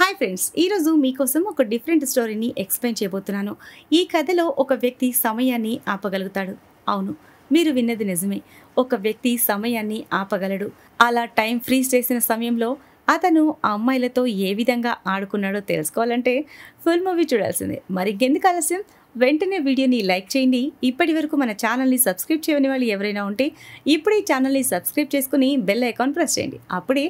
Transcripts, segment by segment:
Hi friends, ఈరోజు మీకోసం ఒక డిఫరెంట్ స్టోరీని ఎక్స్ప్లెయిన్ చేయబోతున్నాను. ఈ కథలో ఒక వ్యక్తి సమయాన్ని ఆపగలుగుతాడు. అవును, మీరు విన్నది నిజమే. ఒక వ్యక్తి సమయాన్ని ఆపగలడు. అలా టైం ఫ్రీజ్ చేసిన సమయంలో అతను ఆ అమ్మాయిలతో ఏ విధంగా ఆడుకున్నాడో తెలుసుకోవాలంటే ఫుల్ మూవీ చూడాల్సిందే. మరి ఇంకెందుకు ఆలస్యం, వెంటనే వీడియోని లైక్ చేయండి. ఇప్పటి వరకు మన ఛానల్ని సబ్స్క్రైబ్ చేయని వాళ్ళు ఎవరైనా ఉంటే ఇప్పుడు ఈ ఛానల్ని సబ్స్క్రైబ్ చేసుకుని బెల్ ఐకాన్ ప్రెస్ చేయండి. అప్పుడే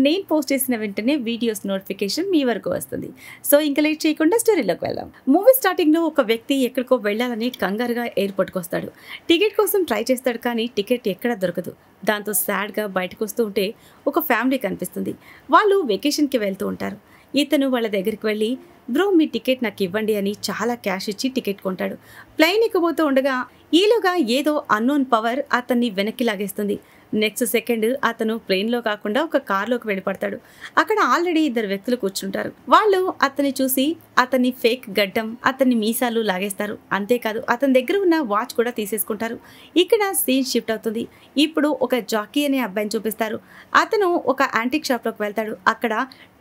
నేను పోస్ట్ చేసిన వెంటనే వీడియోస్ నోటిఫికేషన్ మీ వరకు వస్తుంది. సో ఇంకా లేట్ చేయకుండా స్టోరీలోకి వెళ్దాం. మూవీ స్టార్టింగ్లో ఒక వ్యక్తి ఎక్కడికో వెళ్ళాలని కంగారుగా ఎయిర్పోర్ట్కి వస్తాడు. టికెట్ కోసం ట్రై చేస్తాడు, కానీ టికెట్ ఎక్కడా దొరకదు. దాంతో సాడ్గా బయటకు వస్తూ ఉంటే ఒక ఫ్యామిలీ కనిపిస్తుంది. వాళ్ళు వెకేషన్కి వెళ్తూ ఉంటారు. ఇతను వాళ్ళ దగ్గరికి వెళ్ళి, బ్రో మీ టికెట్ నాకు ఇవ్వండి అని చాలా క్యాష్ ఇచ్చి టికెట్ కొంటాడు. ప్లైన్ ఎక్కబోతూ ఉండగా ఈలోగా ఏదో అన్నోన్ పవర్ అతన్ని వెనక్కి లాగేస్తుంది. నెక్స్ట్ సెకండ్ అతను ప్లేన్లో కాకుండా ఒక కార్లోకి వెళ్ళిపడతాడు. అక్కడ ఆల్రెడీ ఇద్దరు వ్యక్తులు కూర్చుంటారు. వాళ్ళు అతన్ని చూసి అతన్ని ఫేక్ గడ్డం, అతన్ని మీసాలు లాగేస్తారు. అంతేకాదు అతని దగ్గర ఉన్న వాచ్ కూడా తీసేసుకుంటారు. ఇక్కడ సీన్ షిఫ్ట్ అవుతుంది. ఇప్పుడు ఒక జాకీ అనే అబ్బాయిని చూపిస్తారు. అతను ఒక యాంటిక్ షాప్లోకి వెళ్తాడు. అక్కడ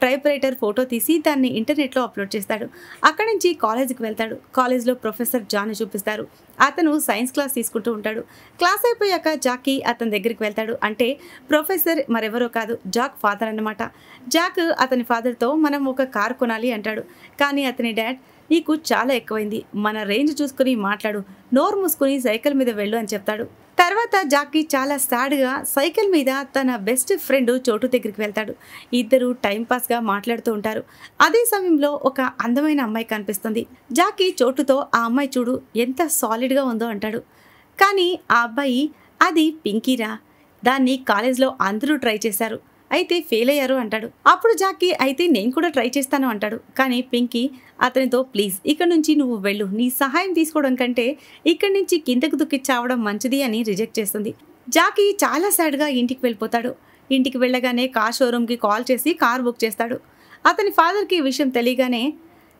టైప్ రైటర్ ఫోటో తీసి దాన్ని ఇంటర్నెట్లో అప్లోడ్ చేస్తాడు. అక్కడి నుంచి కాలేజీకి వెళ్తాడు. కాలేజ్లో ప్రొఫెసర్ జాన్ చూపిస్తారు. అతను సైన్స్ క్లాస్ తీసుకుంటూ ఉంటాడు. క్లాస్ అయిపోయాక జాకీ అతని దగ్గరికి వెళ్తాడు. అంటే ప్రొఫెసర్ మరెవరో కాదు, జాక్ ఫాదర్ అన్నమాట. జాక్ అతని ఫాదర్తో మనం ఒక కార్ కొనాలి అంటాడు. కానీ అతని డాడ్, నీకు చాలా ఎక్కువైంది, మన రేంజ్ చూసుకుని మాట్లాడు, నోరు మూసుకుని సైకిల్ మీద వెళ్ళు అని చెప్తాడు. తర్వాత జాకీ చాలా సాడ్గా సైకిల్ మీద తన బెస్ట్ ఫ్రెండ్ చోటు దగ్గరికి వెళ్తాడు. ఇద్దరు టైంపాస్గా మాట్లాడుతూ ఉంటారు. అదే సమయంలో ఒక అందమైన అమ్మాయి కనిపిస్తుంది. జాకీ చోటుతో, ఆ అమ్మాయి చూడు ఎంత సాలిడ్గా ఉందో అంటాడు. కానీ ఆ అబ్బాయి, అది పింకీరా, దాన్ని కాలేజ్లో అందరూ ట్రై చేశారు, అయితే ఫెయిల్ అయ్యారు అంటాడు. అప్పుడు జాకీ, అయితే నేను కూడా ట్రై చేస్తాను అంటాడు. కానీ పింకీ అతనితో, ప్లీజ్ ఇక్కడ నుంచి నువ్వు వెళ్ళు, నీ సహాయం తీసుకోవడం కంటే ఇక్కడి నుంచి కిందకు దుక్కి చావడం మంచిది అని రిజెక్ట్ చేస్తుంది. జాకీ చాలా సాడ్గా ఇంటికి వెళ్ళిపోతాడు. ఇంటికి వెళ్ళగానే కార్ షోరూమ్కి కాల్ చేసి కార్ బుక్ చేస్తాడు. అతని ఫాదర్కి ఈ విషయం తెలియగానే,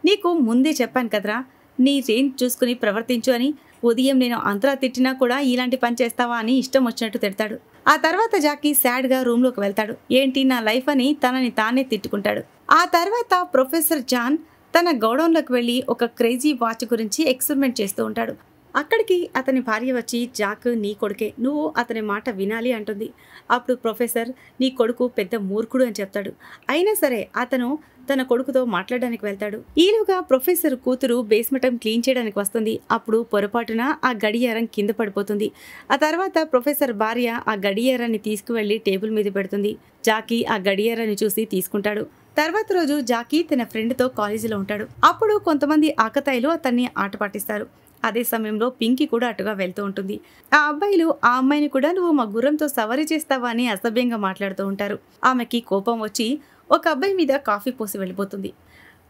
నీకు ముందే చెప్పాను కదరా, నీ రేంజ్ చూసుకుని ప్రవర్తించు అని. ఉదయం నేను అంతలా తిట్టినా కూడా ఇలాంటి పని చేస్తావా అని ఇష్టం వచ్చినట్టు తిడతాడు. ఆ తర్వాత జాకీ సాడ్గా రూమ్లోకి వెళ్తాడు. ఏంటి నా లైఫ్ అని తనని తానే తిట్టుకుంటాడు. ఆ తర్వాత ప్రొఫెసర్ జాన్ తన గోడౌన్లోకి వెళ్ళి ఒక క్రేజీ వాచ్ గురించి ఎక్స్పెరిమెంట్ చేస్తూ ఉంటాడు. అక్కడికి అతని భార్య వచ్చి, జాక్ నీ కొడుకే, నువ్వు అతని మాట వినాలి అంటుంది. అప్పుడు ప్రొఫెసర్, నీ కొడుకు పెద్ద మూర్ఖుడు అని చెప్తాడు. అయినా సరే అతను తన కొడుకుతో మాట్లాడడానికి వెళ్తాడు. ఈలోగా ప్రొఫెసర్ కూతురు బేస్మెంట్ క్లీన్ చేయడానికి వస్తుంది. అప్పుడు పొరపాటున ఆ గడియారం కింద పడిపోతుంది. ఆ తర్వాత ప్రొఫెసర్ భార్య ఆ గడియారాన్ని తీసుకువెళ్ళి టేబుల్ మీద పెడుతుంది. జాకీ ఆ గడియారాన్ని చూసి తీసుకుంటాడు. తర్వాత రోజు జాకీ తన ఫ్రెండ్తో కాలేజీలో ఉంటాడు. అప్పుడు కొంతమంది ఆకతాయిలు అతన్ని ఆట పట్టిస్తారు. అదే సమయంలో పింకీ కూడా అటుగా వెళ్తూ ఉంటుంది. ఆ అబ్బాయిలు ఆ అమ్మాయిని కూడా, నువ్వు మా గుర్రంతో సవారీ చేస్తావా అని అసభ్యంగా మాట్లాడుతూ ఉంటారు. ఆమెకి కోపం వచ్చి ఒక అబ్బాయి మీద కాఫీ పోసి వెళ్ళిపోతుంది.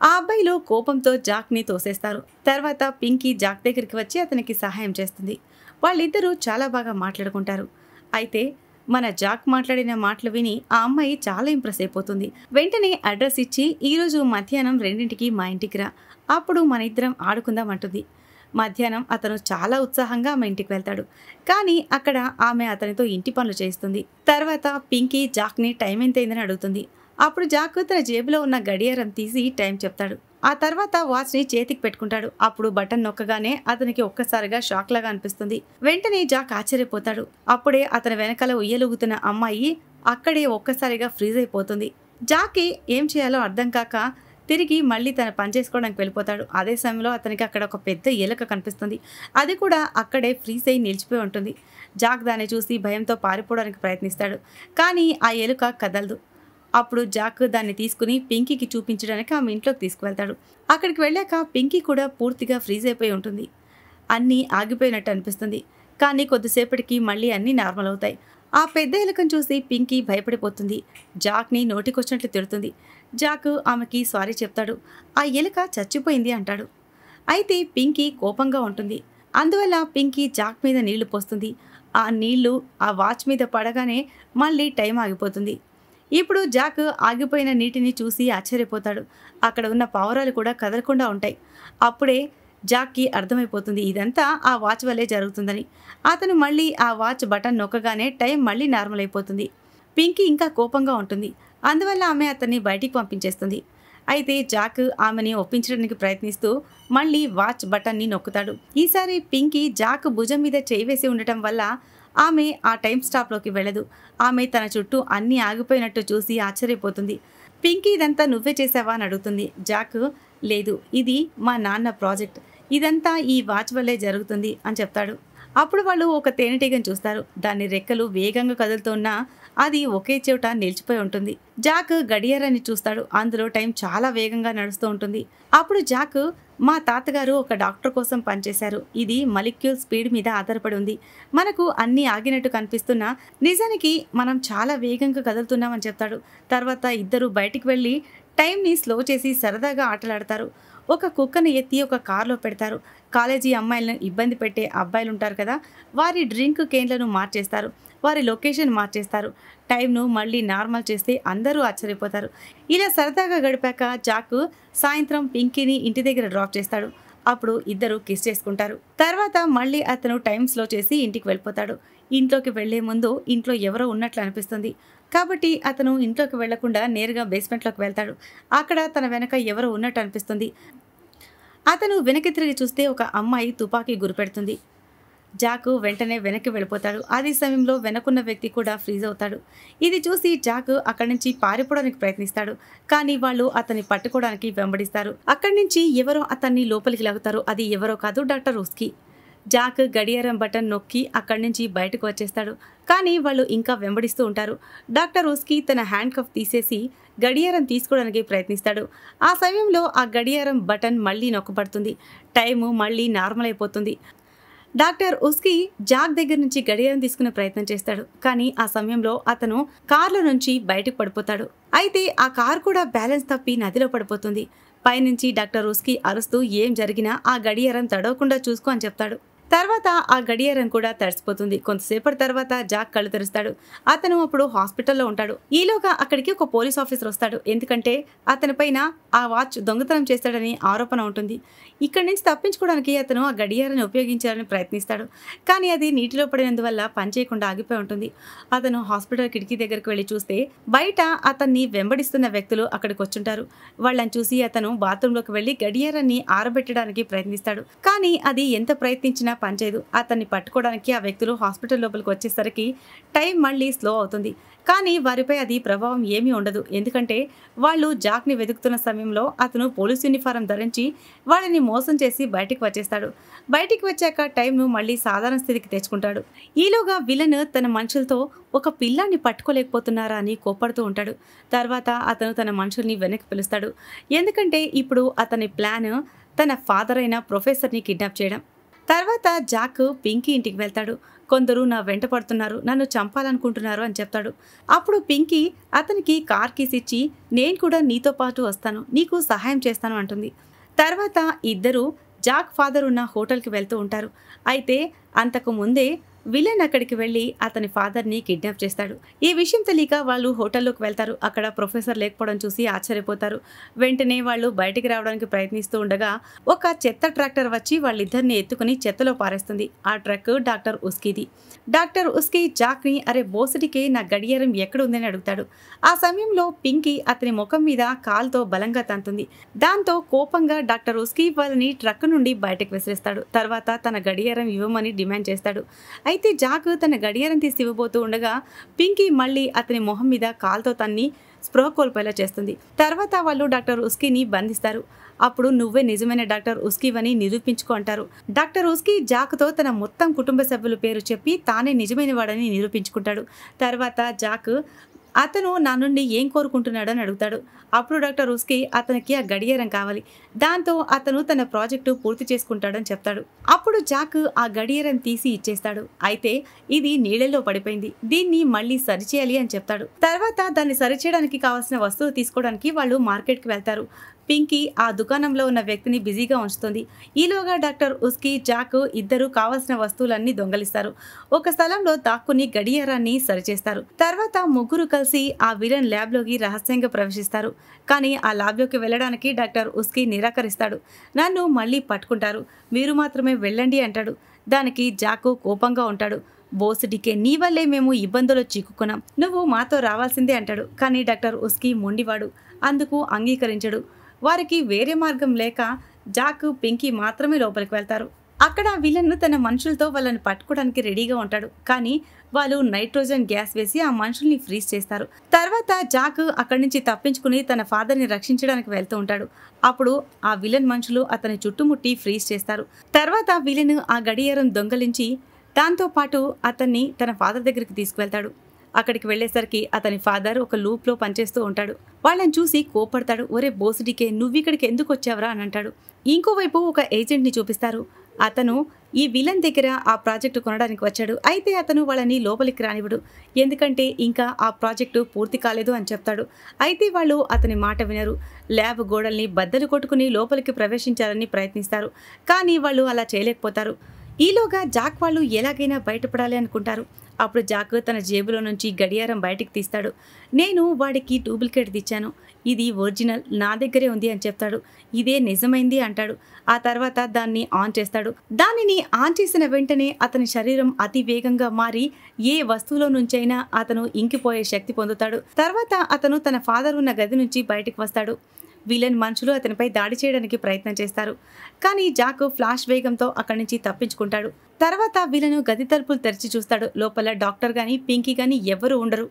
ఆ అబ్బాయిలు కోపంతో జాక్ని తోసేస్తారు. తర్వాత పింకీ జాక్ దగ్గరికి వచ్చి అతనికి సహాయం చేస్తుంది. వాళ్ళిద్దరూ చాలా బాగా మాట్లాడుకుంటారు. అయితే మన జాక్ మాట్లాడిన మాటలు విని ఆ అమ్మాయి చాలా ఇంప్రెస్ అయిపోతుంది. వెంటనే అడ్రస్ ఇచ్చి, ఈరోజు మధ్యాహ్నం 2ంటికి మా ఇంటికి రా, అప్పుడు మన ఇద్దరం ఆడుకుందాం అంటుంది. మధ్యాహ్నం అతను చాలా ఉత్సాహంగా ఆమె ఇంటికి వెళ్తాడు. కానీ అక్కడ ఆమె అతనితో ఇంటి పనులు చేస్తుంది. తర్వాత పింకీ జాక్ని టైం ఎంతైందని అడుగుతుంది. అప్పుడు జాక్ తన జేబులో ఉన్న గడియారం తీసి టైం చెప్తాడు. ఆ తర్వాత వాచ్ని చేతికి పెట్టుకుంటాడు. అప్పుడు బటన్ నొక్కగానే అతనికి ఒక్కసారిగా షాక్ లాగా అనిపిస్తుంది. వెంటనే జాక్ ఆశ్చర్యపోతాడు. అప్పుడే అతని వెనకాల ఉయ్యలుగుతున్న అమ్మాయి అక్కడే ఒక్కసారిగా ఫ్రీజ్ అయిపోతుంది. జాకీ ఏం చేయాలో అర్థం కాక తిరిగి మళ్ళీ తన పని చేసుకోవడానికి వెళ్ళిపోతాడు. అదే సమయంలో అతనికి అక్కడ ఒక పెద్ద ఎలుక కనిపిస్తుంది. అది కూడా అక్కడే ఫ్రీజ్ అయి నిలిచిపోయి ఉంటుంది. జాక్ దాన్ని చూసి భయంతో పారిపోవడానికి ప్రయత్నిస్తాడు. కానీ ఆ ఎలుక కదలదు. అప్పుడు జాక్ దాన్ని తీసుకుని పింకీకి చూపించడానికి ఆమె ఇంట్లోకి తీసుకువెళ్తాడు. అక్కడికి వెళ్ళాక పింకీ కూడా పూర్తిగా ఫ్రీజ్ అయిపోయి ఉంటుంది. అన్నీ ఆగిపోయినట్టు అనిపిస్తుంది. కానీ కొద్దిసేపటికి మళ్ళీ అన్నీ నార్మల్ అవుతాయి. ఆ పెద్ద ఎలుకను చూసి పింకీ భయపడిపోతుంది. జాక్ని నోటికొచ్చినట్లు తిడుతుంది. జాక్ ఆమెకి సారీ చెప్తాడు. ఆ ఎలుక చచ్చిపోయింది అంటాడు. అయితే పింకీ కోపంగా ఉంటుంది. అందువల్ల పింకీ జాక్ మీద నీళ్లు పోస్తుంది. ఆ నీళ్లు ఆ వాచ్ మీద పడగానే మళ్ళీ టైం ఆగిపోతుంది. ఇప్పుడు జాక్ ఆగిపోయిన నీటిని చూసి ఆశ్చర్యపోతాడు. అక్కడ ఉన్న పావురాలు కూడా కదలకుండా ఉంటాయి. అప్పుడే జాక్కి అర్థమైపోతుంది ఇదంతా ఆ వాచ్ వల్లే జరుగుతుందని. అతను మళ్ళీ ఆ వాచ్ బటన్ నొక్కగానే టైం మళ్ళీ నార్మల్ అయిపోతుంది. పింకీ ఇంకా కోపంగా ఉంటుంది. అందువల్ల ఆమె అతన్ని బయటికి పంపించేస్తుంది. అయితే జాక్ ఆమెని ఒప్పించడానికి ప్రయత్నిస్తూ మళ్ళీ వాచ్ బటన్ని నొక్కుతాడు. ఈసారి పింకీ జాక్ భుజం మీద చేయి వేసి ఉండటం వల్ల ఆమె ఆ టైం స్టాప్లోకి వెళ్ళదు. ఆమె తన చుట్టూ అన్నీ ఆగిపోయినట్టు చూసి ఆశ్చర్యపోతుంది. పింకీ ఇదంతా నువ్వే చేసావా అని అడుగుతుంది. జాక్ లేదు, ఇది మా నాన్న ప్రాజెక్ట్, ఇదంతా ఈ వాచ్ వల్లే జరుగుతుంది అని చెప్తాడు. అప్పుడు వాళ్ళు ఒక తేనెటీగను చూస్తారు. దాని రెక్కలు వేగంగా కదులుతున్నా అది ఒకే చోట నిలిచిపోయి ఉంటుంది. జాక్ గడియారాన్ని చూస్తాడు. అందులో టైం చాలా వేగంగా నడుస్తూ ఉంటుంది. అప్పుడు జాక్, మా తాతగారు ఒక డాక్టర్ కోసం పనిచేశారు, ఇది మాలిక్యూల్ స్పీడ్ మీద ఆధారపడి ఉంది, మనకు అన్నీ ఆగినట్టు కనిపిస్తున్నా నిజానికి మనం చాలా వేగంగా కదులుతున్నామని చెప్తాడు. తర్వాత ఇద్దరు బయటికి వెళ్ళి టైంని స్లో చేసి సరదాగా ఆటలాడతారు. ఒక కుక్కను ఎత్తి ఒక కారులో పెడతారు. కాలేజీ అమ్మాయిలను ఇబ్బంది పెట్టే అబ్బాయిలు ఉంటారు కదా, వారి డ్రింక్ కేన్లను మార్చేస్తారు, వారి లొకేషన్ మార్చేస్తారు. టైంను మళ్ళీ నార్మల్ చేస్తే అందరూ ఆశ్చర్యపోతారు. ఇలా సరదాగా గడిపాక జాక్ సాయంత్రం పింకీని ఇంటి దగ్గర డ్రాప్ చేస్తాడు. అప్పుడు ఇద్దరు కిస్ చేసుకుంటారు. తర్వాత మళ్ళీ అతను టైం స్లో చేసి ఇంటికి వెళ్ళిపోతాడు. ఇంట్లోకి వెళ్లే ముందు ఇంట్లో ఎవరో ఉన్నట్లు అనిపిస్తుంది. కాబట్టి అతను ఇంట్లోకి వెళ్లకుండా నేరుగా బేస్మెంట్లోకి వెళ్తాడు. అక్కడ తన వెనక ఎవరో ఉన్నట్టు అనిపిస్తుంది. అతను వెనక్కి తిరిగి చూస్తే ఒక అమ్మాయి తుపాకీ గురిపెడుతుంది. జాక్ వెంటనే వెనక్కి వెళ్ళిపోతాడు. అదే సమయంలో వెనకున్న వ్యక్తి కూడా ఫ్రీజ్ అవుతాడు. ఇది చూసి జాక్ అక్కడి నుంచి పారిపోవడానికి ప్రయత్నిస్తాడు. కానీ వాళ్ళు అతన్ని పట్టుకోవడానికి వెంబడిస్తారు. అక్కడి నుంచి ఎవరో అతన్ని లోపలికి లాగుతారు. అది ఎవరో కాదు, డాక్టర్ ఉస్కీ. జాక్ గడియారం బటన్ నొక్కి అక్కడి నుంచి బయటకు వచ్చేస్తాడు. కానీ వాళ్ళు ఇంకా వెంబడిస్తూ ఉంటారు. డాక్టర్ ఉస్కీ తన హ్యాండ్ కఫ్ తీసేసి గడియారం తీసుకోవడానికి ప్రయత్నిస్తాడు. ఆ సమయంలో ఆ గడియారం బటన్ మళ్ళీ నొక్కబడుతుంది. టైము మళ్ళీ నార్మల్ అయిపోతుంది. డాక్టర్ ఉస్కీ జాక్ దగ్గర నుంచి గడియారం తీసుకునే ప్రయత్నం చేస్తాడు. కానీ ఆ సమయంలో అతను కార్లో నుంచి బయటకు పడిపోతాడు. అయితే ఆ కార్ కూడా బ్యాలెన్స్ తప్పి నదిలో పడిపోతుంది. పైనుంచి డాక్టర్ ఉస్కీ అరుస్తూ ఏం జరిగినా ఆ గడియారం తడవకుండా చూసుకో అని చెప్తాడు. తర్వాత ఆ గడియారం కూడా తడిసిపోతుంది. కొంతసేపటి తర్వాత జాక్ కళ్ళు తెరుస్తాడు. అతను అప్పుడు హాస్పిటల్లో ఉంటాడు. ఈలోగా అక్కడికి ఒక పోలీస్ ఆఫీసర్ వస్తాడు. ఎందుకంటే అతని పైన ఆ వాచ్ దొంగతనం చేస్తాడని ఆరోపణ ఉంటుంది. ఇక్కడి నుంచి తప్పించుకోవడానికి అతను ఆ గడియారాన్ని ఉపయోగించాలని ప్రయత్నిస్తాడు. కానీ అది నీటిలో పడినందువల్ల పనిచేయకుండా ఆగిపోయి ఉంటుంది. అతను హాస్పిటల్ కిటికీ దగ్గరికి వెళ్ళి చూస్తే బయట అతన్ని వెంబడిస్తున్న వ్యక్తులు అక్కడికి వచ్చుంటారు. వాళ్ళని చూసి అతను బాత్రూంలోకి వెళ్ళి గడియారాన్ని ఆరబెట్టడానికి ప్రయత్నిస్తాడు. కానీ అది ఎంత ప్రయత్నించినా పనిచేయదు. అతన్ని పట్టుకోవడానికి ఆ వ్యక్తులు హాస్పిటల్ లోపలికి వచ్చేసరికి టైం మళ్ళీ స్లో అవుతుంది. కానీ వారిపై అది ప్రభావం ఏమీ ఉండదు. ఎందుకంటే వాళ్ళు జాక్ని వెతుకుతున్న సమయంలో అతను పోలీస్ యూనిఫారం ధరించి వాళ్ళని మోసం చేసి బయటికి వచ్చేస్తాడు. బయటికి వచ్చాక టైంను మళ్ళీ సాధారణ స్థితికి తెచ్చుకుంటాడు. ఈలోగా విలన్ తన మనుషులతో ఒక పిల్లాన్ని పట్టుకోలేకపోతున్నారా అని కోప్పడుతూ ఉంటాడు. తర్వాత అతను తన మనుషుల్ని వెనక్కి పిలుస్తాడు. ఎందుకంటే ఇప్పుడు అతని ప్లాన్ తన ఫాదర్ అయిన ప్రొఫెసర్ని కిడ్నాప్ చేయడం. తర్వాత జాక్ పింకీ ఇంటికి వెళ్తాడు. కొందరు నా వెంట పడుతున్నారు, నన్ను చంపాలనుకుంటున్నారు అని చెప్తాడు. అప్పుడు పింకీ అతనికి కార్ కీస్ ఇచ్చి నేను కూడా నీతో పాటు వస్తాను, నీకు సహాయం చేస్తాను అంటుంది. తర్వాత ఇద్దరు జాక్ ఫాదర్ ఉన్న హోటల్కి వెళ్తూ ఉంటారు. అయితే అంతకు ముందే విలన్ అక్కడికి వెళ్ళి అతని ఫాదర్ని కిడ్నాప్ చేస్తాడు. ఈ విషయం తెలియక వాళ్ళు హోటల్లోకి వెళ్తారు. అక్కడ ప్రొఫెసర్ లేకపోవడం చూసి ఆశ్చర్యపోతారు. వెంటనే వాళ్ళు బయటికి రావడానికి ప్రయత్నిస్తూ ఉండగా ఒక చెత్త ట్రాక్టర్ వచ్చి వాళ్ళిద్దరిని ఎత్తుకుని చెత్తలో పారేస్తుంది. ఆ ట్రక్ డాక్టర్ ఉస్కీది. డాక్టర్ ఉస్కీ జాక్ని అరే బోసటికే నా గడియారం ఎక్కడ ఉందని అడుగుతాడు. ఆ సమయంలో పింకీ అతని ముఖం మీద కాలుతో బలంగా తంతుంది. దాంతో కోపంగా డాక్టర్ ఉస్కీ వాళ్ళని ట్రక్ నుండి బయటకు విసిరేస్తాడు. తర్వాత తన గడియారం ఇవ్వమని డిమాండ్ చేస్తాడు. అయితే జాక్ తన గడియారం తీసి ఇవ్వబోతూ ఉండగా పింకీ మళ్ళీ అతని మొహం మీద కాలుతో తన్ని స్పృహ కోల్పోయేలా చేస్తుంది. తర్వాత వాళ్ళు డాక్టర్ ఉస్కీని బంధిస్తారు. అప్పుడు నువ్వే నిజమైన డాక్టర్ ఉస్కీవని నిరూపించుకో అంటారు. డాక్టర్ ఉస్కీ జాక్తో తన మొత్తం కుటుంబ సభ్యుల పేరు చెప్పి తానే నిజమైన వాడని నిరూపించుకుంటాడు. తర్వాత జాక్ అతను నా నుండి ఏం కోరుకుంటున్నాడు అని అడుగుతాడు. అప్పుడు డాక్టర్ ఉస్కీ అతనికి ఆ గడియారం కావాలి, దాంతో అతను తన ప్రాజెక్టు పూర్తి చేసుకుంటాడని చెప్తాడు. అప్పుడు జాక్ ఆ గడియారం తీసి ఇచ్చేస్తాడు. అయితే ఇది నీళ్ళలో పడిపోయింది, దీన్ని మళ్ళీ సరిచేయాలి అని చెప్తాడు. తర్వాత దాన్ని సరిచేయడానికి కావాల్సిన వస్తువులు తీసుకోవడానికి వాళ్ళు మార్కెట్కి వెళ్తారు. పింకీ ఆ దుకాణంలో ఉన్న వ్యక్తిని బిజీగా ఉంచుతుంది. ఈలోగా డాక్టర్ ఉస్కీ జాక్ ఇద్దరు కావాల్సిన వస్తువులన్నీ దొంగలిస్తారు. ఒక స్థలంలో దాక్కుని గడియారాన్ని సరిచేస్తారు. తర్వాత ముగ్గురు కలిసి ఆ విలన్ ల్యాబ్లోకి రహస్యంగా ప్రవేశిస్తారు. కానీ ఆ ల్యాబ్లోకి వెళ్ళడానికి డాక్టర్ ఉస్కీ నిరాకరిస్తాడు. నన్ను మళ్ళీ పట్టుకుంటారు, మీరు మాత్రమే వెళ్ళండి అంటాడు. దానికి జాక్ కోపంగా ఉంటాడు. బోసుడికే నీ వల్లే మేము ఇబ్బందులు చిక్కుకున్నాం, నువ్వు మాతో రావాల్సిందే అంటాడు. కానీ డాక్టర్ ఉస్కీ మొండివాడు. అందుకు అంగీకరించడు. వారికి వేరే మార్గం లేక జాక్, పింకీ మాత్రమే లోపలికి వెళ్తారు. అక్కడ విలన్ తన మనుషులతో వాళ్ళని పట్టుకోవడానికి రెడీగా ఉంటాడు. కానీ వాళ్ళు నైట్రోజన్ గ్యాస్ వేసి ఆ మనుషుల్ని ఫ్రీజ్ చేస్తారు. తర్వాత జాక్ అక్కడి నుంచి తప్పించుకుని తన ఫాదర్ని రక్షించడానికి వెళ్తూ ఉంటాడు. అప్పుడు ఆ విలన్ మనుషులు అతని చుట్టుముట్టి ఫ్రీజ్ చేస్తారు. తర్వాత విలన్ ఆ గడియారం దొంగలించి దాంతో పాటు అతన్ని తన ఫాదర్ దగ్గరికి తీసుకువెళ్తాడు. అక్కడికి వెళ్ళేసరికి అతని ఫాదర్ ఒక లూప్లో పనిచేస్తూ ఉంటాడు. వాళ్ళని చూసి కోపడతాడు. ఒరే బోసిడికే, నువ్విక్కడికి ఎందుకు వచ్చావరా అని అంటాడు. ఇంకోవైపు ఒక ఏజెంట్ని చూపిస్తారు. అతను ఈ విలన్ దగ్గర ఆ ప్రాజెక్టు కొనడానికి వచ్చాడు. అయితే అతను వాళ్ళని లోపలికి రానివ్వడు. ఎందుకంటే ఇంకా ఆ ప్రాజెక్టు పూర్తి కాలేదు అని చెప్తాడు. అయితే వాళ్ళు అతని మాట వినరు. ల్యాబ్ గోడల్ని బద్దలు కొట్టుకుని లోపలికి ప్రవేశించాలని ప్రయత్నిస్తారు. కానీ వాళ్ళు అలా చేయలేకపోతారు. ఈలోగా జాక్ వాళ్ళు ఎలాగైనా బయటపడాలి అనుకుంటారు. అప్పుడు జాక్ తన జేబులో నుంచి గడియారం బయటికి తీస్తాడు. నేను వాడికి డూప్లికేట్ తెచ్చాను, ఇది ఒరిజినల్ నా దగ్గరే ఉంది అని చెప్తాడు. ఇదే నిజమైంది అంటాడు. ఆ తర్వాత దాన్ని ఆన్ చేస్తాడు. దానిని ఆన్ చేసిన వెంటనే అతని శరీరం అతి వేగంగా మారి ఏ వస్తువులో నుంచైనా అతను ఇంకిపోయే శక్తి పొందుతాడు. తర్వాత అతను తన ఫాదర్ ఉన్న గది నుంచి బయటికి వస్తాడు. విలన్ మనుషులు అతనిపై దాడి చేయడానికి ప్రయత్నం చేస్తారు. కానీ జాక్ ఫ్లాష్ వేగంతో అక్కడి నుంచి తప్పించుకుంటాడు. తర్వాత విలను గది తలుపులు తెరిచి చూస్తాడు. లోపల డాక్టర్ గాని పింకీ గాని ఎవరూ ఉండరు.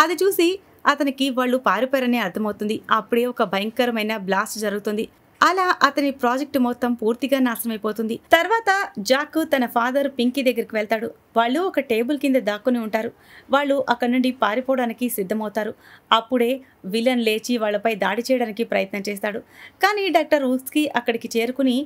అది చూసి అతనికి వాళ్ళు పారిపోయారని అర్థమవుతుంది. అప్పుడే ఒక భయంకరమైన బ్లాస్ట్ జరుగుతుంది. అలా అతని ప్రాజెక్టు మొత్తం పూర్తిగా నాశనమైపోతుంది. తర్వాత జాక్ తన ఫాదర్ పింకీ దగ్గరికి వెళ్తాడు. వాళ్ళు ఒక టేబుల్ కింద దాక్కుని ఉంటారు. వాళ్ళు అక్కడి నుండి పారిపోవడానికి సిద్ధమవుతారు. అప్పుడే విలన్ లేచి వాళ్ళపై దాడి చేయడానికి ప్రయత్నం చేస్తాడు. కానీ డాక్టర్ ఊస్కీ అక్కడికి చేరుకుని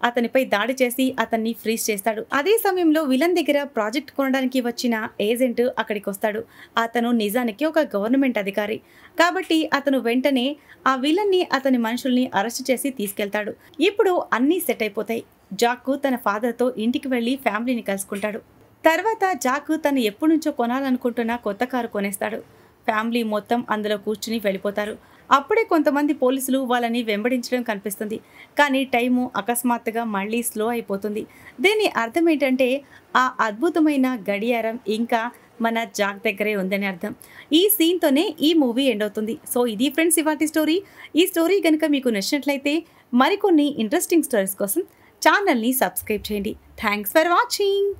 అతనిపై దాడి చేసి అతన్ని ఫ్రీజ్ చేస్తాడు. అదే సమయంలో విలన్ దగ్గర ప్రాజెక్ట్ కొనడానికి వచ్చిన ఏజెంట్ అక్కడికి వస్తాడు. అతను నిజానికి ఒక గవర్నమెంట్ అధికారి కాబట్టి అతను వెంటనే ఆ విలన్ని అతని మనుషుల్ని అరెస్ట్ చేసి తీసుకెళ్తాడు. ఇప్పుడు అన్నీ సెట్ అయిపోతాయి. జాక్ తన ఫాదర్తో ఇంటికి వెళ్ళి ఫ్యామిలీని కలుసుకుంటాడు. తర్వాత జాక్ తను ఎప్పటి నుంచో కొనాలనుకుంటున్న కొత్త కారు కొనేస్తాడు. ఫ్యామిలీ మొత్తం అందులో కూర్చుని వెళ్ళిపోతారు. అప్పుడే కొంతమంది పోలీసులు వాళ్ళని వెంబడించడం కనిపిస్తుంది. కానీ టైము అకస్మాత్తుగా మళ్ళీ స్లో అయిపోతుంది. దీని అర్థం ఏంటంటే ఆ అద్భుతమైన గడియారం ఇంకా మన జాక్ దగ్గరే ఉందని అర్థం. ఈ సీన్తోనే ఈ మూవీ ఎండ్ అవుతుంది. సో ఇది ఫ్రెండ్స్ ఇవాల్టి స్టోరీ. ఈ స్టోరీ కనుక మీకు నచ్చినట్లయితే మరికొన్ని ఇంట్రెస్టింగ్ స్టోరీస్ కోసం ఛానల్ని సబ్స్క్రైబ్ చేయండి. Thanks for watching.